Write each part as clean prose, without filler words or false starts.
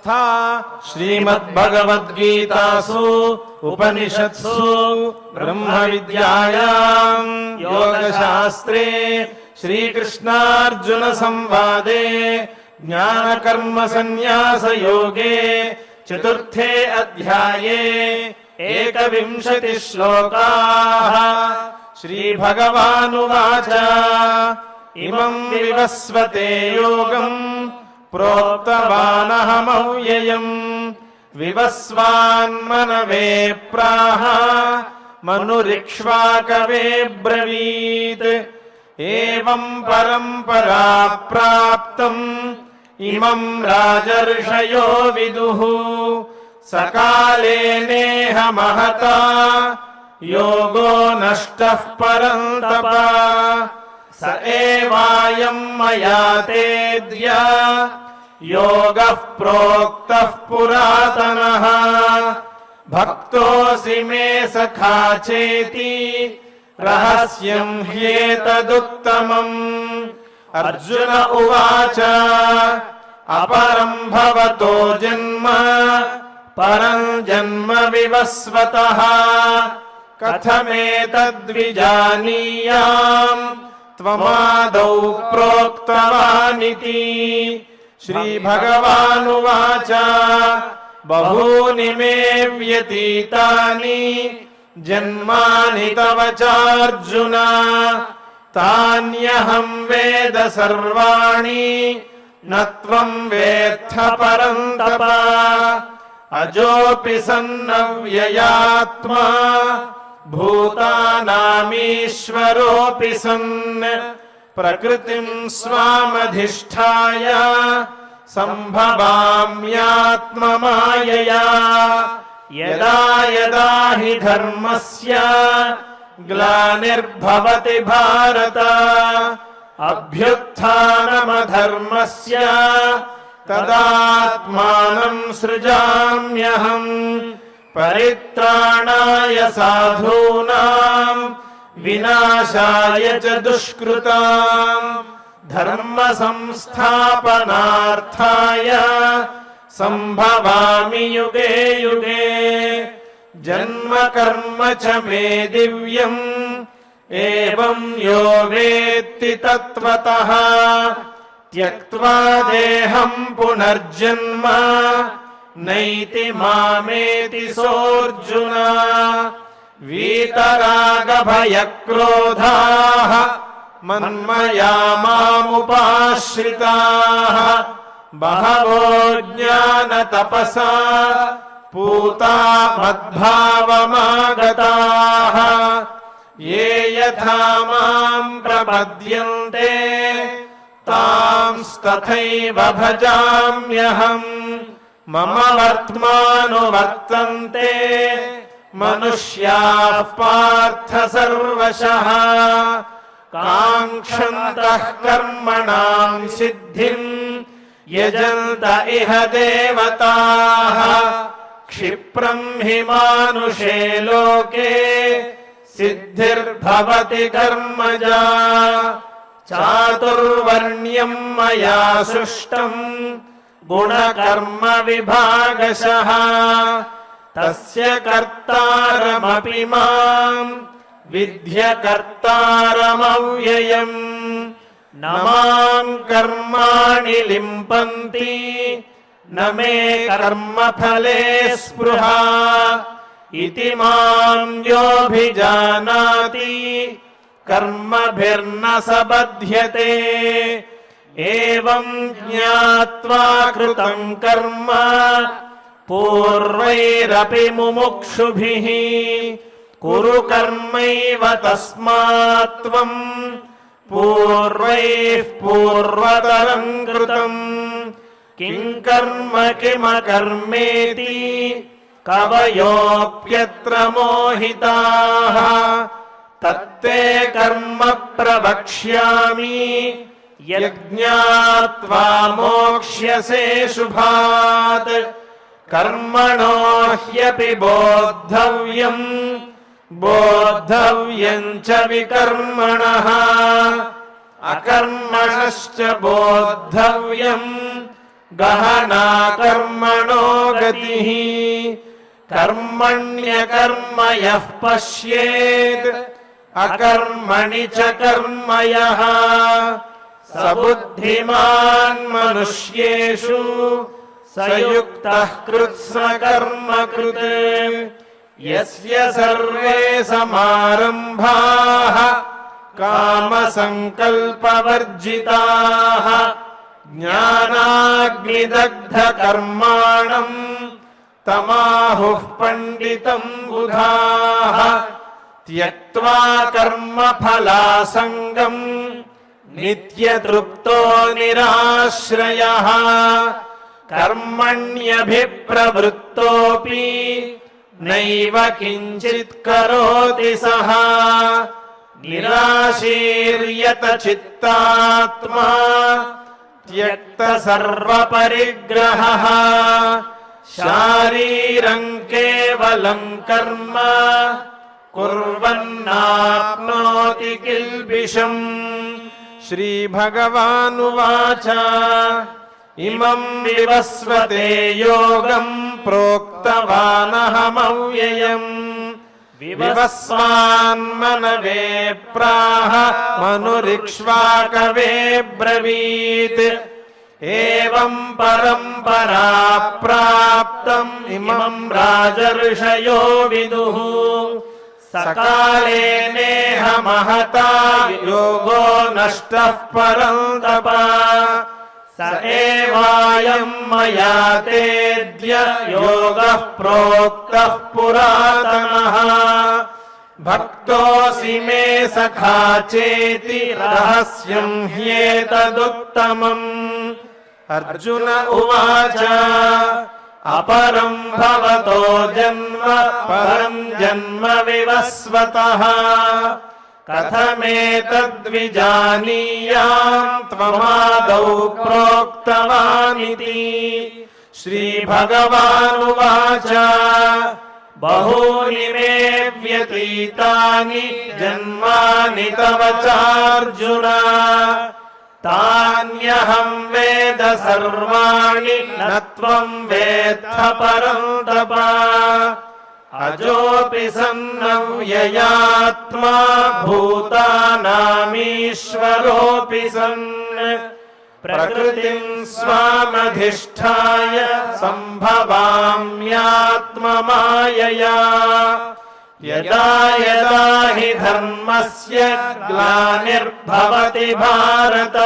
संस्था श्रीमद्भगवद्गीतासु उपनिषत्सु ब्रह्मविद्यायां योगशास्त्रे श्रीकृष्णार्जुन संवादे ज्ञानकर्म संन्यास योगे चतुर्थे अध्याये 21 श्लोकाः। श्रीभगवानुवाच इमं विवस्वते योगम् प्रोक्तवानहमव्ययम् विवस्वान्मनवे प्राह मनुरिक्ष्वाकवे ब्रवीत् एवं परम्परा प्राप्तम् इमं राजर्षयो विदुः सकाले नेह महता योगो नष्टः परन्तप स एवायं मया तेद्य योगः प्रोक्तः पुरातनः भक्तोऽसि मे सखा चेति रहस्यं ह्येतदुत्तमम्। अर्जुन उवाच अपरं भवतो जन्म परं जन्म विवस्वतः कथमेतद्विजानीयाम् त्वमादौ प्रोक्तवानिति। श्रीभगवानुवाच बहूनि मे व्यतीतानि जन्मानि तव चार्जुन तान्यहं वेद सर्वाणि न त्वं वेत्थ परन्तप अजोऽपि सन्नव्ययात्मा भूतानामीश्वरोऽपि सन् प्रकृतिं स्वामधिष्ठाय सम्भवाम्यात्ममायया यदा यदा हि धर्मस्य ग्लानिर्भवति भारत अभ्युत्थानमधर्मस्य तदात्मानं सृजाम्यहम् परित्राणाय साधूनां विनाशाय च दुष्कृताम् धर्म संस्थापनार्थाय संभवामि युगे युगे जन्म कर्म च मे दिव्यम् एवं यो वेत्ति तत्त्वतः त्यक्त्वा देहं पुनर्जन्म नैति मामेति सोऽर्जुन। वीतरागभयक्रोधाः मन्मया मामुपाश्रिताः बहवो ज्ञानतपसा पूता मद्भावमागताः ये यथा मां प्रपद्यन्ते तांस्तथैव भजाम्यहम् मम वर्त्मानुवर्तन्ते मनुष्याः पार्थ सर्वशः काङ्क्षन्तः कर्मणां सिद्धिम् यजन्त इह देवताः क्षिप्रं हि मानुषे लोके सिद्धिर्भवति कर्मजा चातुर्वर्ण्यं मया सृष्टम् गुणकर्म विभागशः तस्य कर्तारमपि मां विद्य कर्तारमव्ययम् न मां कर्माणि लिम्पन्ति न मे कर्मफले स्पृहा इति मां योऽभिजानाति कर्मभिर्न स बध्यते एवं ज्ञात्वा कृतं कर्म पूर्वैरपि मुमुक्षुभिः कुरु कर्मैव तस्मात् त्वं पूर्वैः पूर्वतरं कृतम् किं कर्म किमकर्मेति कवयोऽप्यत्र मोहिताः तत्ते कर्म प्रवक्ष्यामि यज्ञात्वा मोक्ष्यसे शुभात् कर्मणो ह्यपि बोद्धव्यम् बोद्धव्यम् च विकर्मणः अकर्मणश्च बोद्धव्यम् गहना कर्मणो यतिः कर्मण्यकर्म यः पश्येत् अकर्मणि च कर्म यः स बुद्धिमान् मनुष्येषु स युक्तः कृत्स्नकर्म कृत् यस्य सर्वे समारम्भाः कामसङ्कल्पवर्जिताः ज्ञानाग्निदग्धकर्माणम् तमाहुः पण्डितम् बुधाः त्यक्त्वा कर्मफलासङ्गम् नित्यतृप्तो निराश्रयः कर्मण्यभिप्रवृत्तोऽपि नैव किञ्चित् करोति सः निराशीर्यत चित्तात्मा त्यक्त सर्वपरिग्रहः शारीरं केवलं कर्म कुर्वन्नाप्नोति किल्बिषम्। श्रीभगवानुवाच इमं विवस्वते योगं प्रोक्तवानहमव्ययम् विवस्वान्मनवे प्राह मनुरिक्ष्वाकवे ब्रवीत् एवं परम्परा प्राप्तम् इमं राजर्षयो विदुः सकाले नेह महता योगो नष्टः परन्तप स एवायं मया तेऽद्य योगः प्रोक्तः पुरातनः भक्तोऽसि मे सखा चेति रहस्यं ह्येतदुत्तमम्। अर्जुन उवाच अपरं भवतो जन्म परं जन्म विवस्वतः कथमेतद्विजानीयाम् त्वमादौ प्रोक्तवानिति। श्रीभगवानुवाच बहूनि मे व्यतीतानि जन्मानि तव चार्जुन तान्यहं वेद सर्वाणि न त्वं वेत्थ परन्तप अजोऽपि सन्नव्ययात्मा भूतानामीश्वरोऽपि सन् प्रकृतिं स्वामधिष्ठाय सम्भवाम्यात्ममायया यदा यदा हि धर्मस्य ग्लानिर्भवति भारत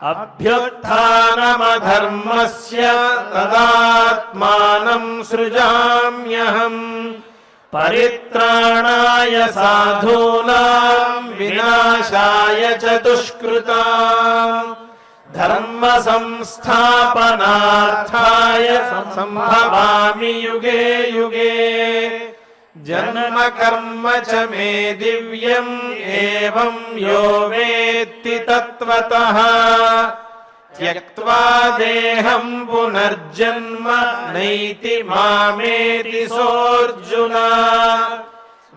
अभ्युत्थानमधर्मस्य तदात्मानं सृजाम्यहम् परित्राणाय साधूनां विनाशाय च दुष्कृताम् धर्म संस्थापनार्थाय सम्भवामि युगे युगे जन्म कर्म च मे दिव्यम् एवं यो वेत्ति तत्त्वतः त्यक्त्वा देहं पुनर्जन्म नैति मामेति सोऽर्जुन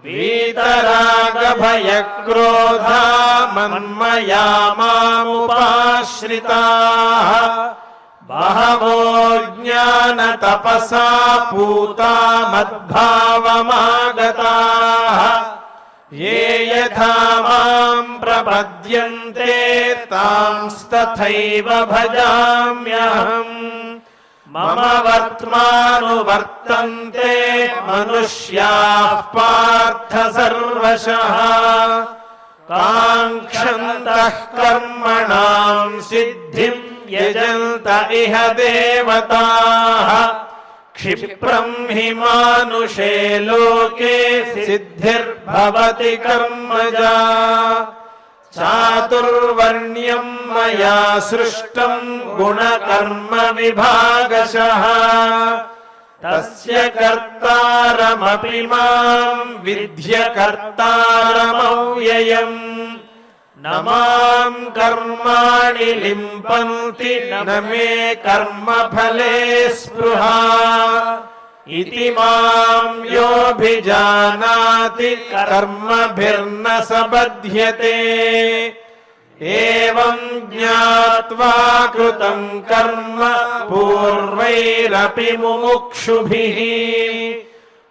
वीतरागभयक्रोधा मन्मया मामुपाश्रिताः बहवो ज्ञानतपसा पूता मद्भावमागताः ये यथा मां प्रपद्यन्ते तांस्तथैव भजाम्यहम् मम वर्त्मानुवर्तन्ते मनुष्याः पार्थ सर्वशः काङ्क्षन्तः कर्मणां सिद्धिं यजन्त इह देवताः क्षिप्रं हि मानुषे लोके सिद्धिर्भवति कर्मजा चातुर्वर्ण्यं मया सृष्टं गुणकर्म विभागशः तस्य कर्तारमपि मां विद्य कर्तारमव्ययम् न मां कर्माणि लिम्पन्ति न मे कर्मफले स्पृहा इति मां योऽभिजानाति कर्मभिर्न स बध्यते एवं ज्ञात्वा कृतं कर्म पूर्वैरपि मुमुक्षुभिः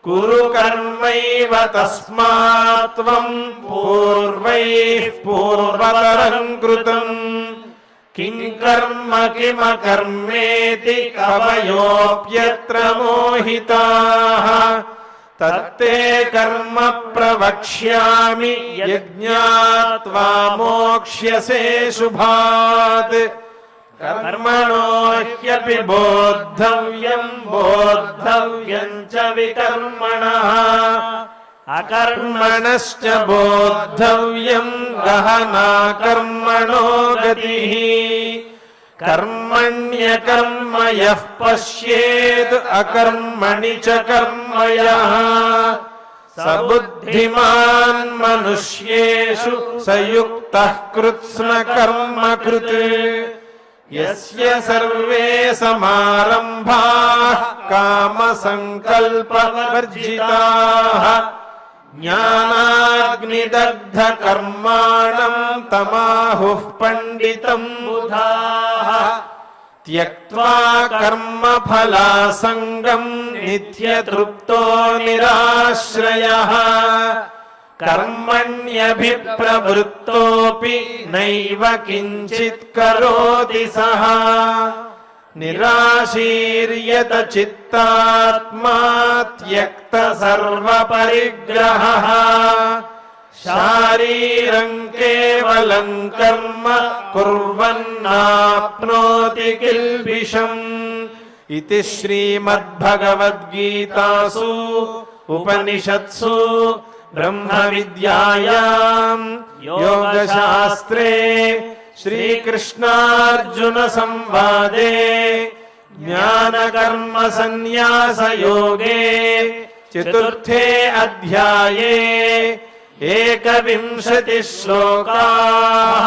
कुरु कर्मैव तस्मात् त्वं पूर्वैः पूर्वतरं कृतम् किं कर्म किमकर्मेति कवयोऽप्यत्र मोहिताः तत्ते कर्म प्रवक्ष्यामि यज्ञात्वा मोक्ष्यसे शुभात् कर्मणो ह्यपि बोद्धव्यं च विकर्मणः अकर्मणश्च बोद्धव्यं गहना कर्मणो गतिः कर्मण्यकर्म यः पश्येत् अकर्मणि च कर्म यः स बुद्धिमान् मनुष्येषु स युक्तः कृत्स्नकर्म कृत् यस्य सर्वे समारम्भाः कामसङ्कल्पवर्जिताः ज्ञानाग्निदग्धकर्माणं तमाहुः पण्डितं बुधाः त्यक्त्वा कर्मफलासङ्गं नित्यतृप्तो निराश्रयः कर्मण्यभिप्रवृत्तोऽपि नैव किञ्चित् करोति सः निराशीर्यत चित्तात्मा त्यक्त सर्वपरिग्रहः शारीरं केवलं कर्म कुर्वन्नाप्नोति किल्बिषम् इति श्रीमद्भगवद्गीतासु उपनिषत्सु ब्रह्मविद्यायां योगशास्त्रे श्रीकृष्णार्जुन संवादे ज्ञानकर्म संन्यास योगे चतुर्थे अध्याये 21 श्लोकाः।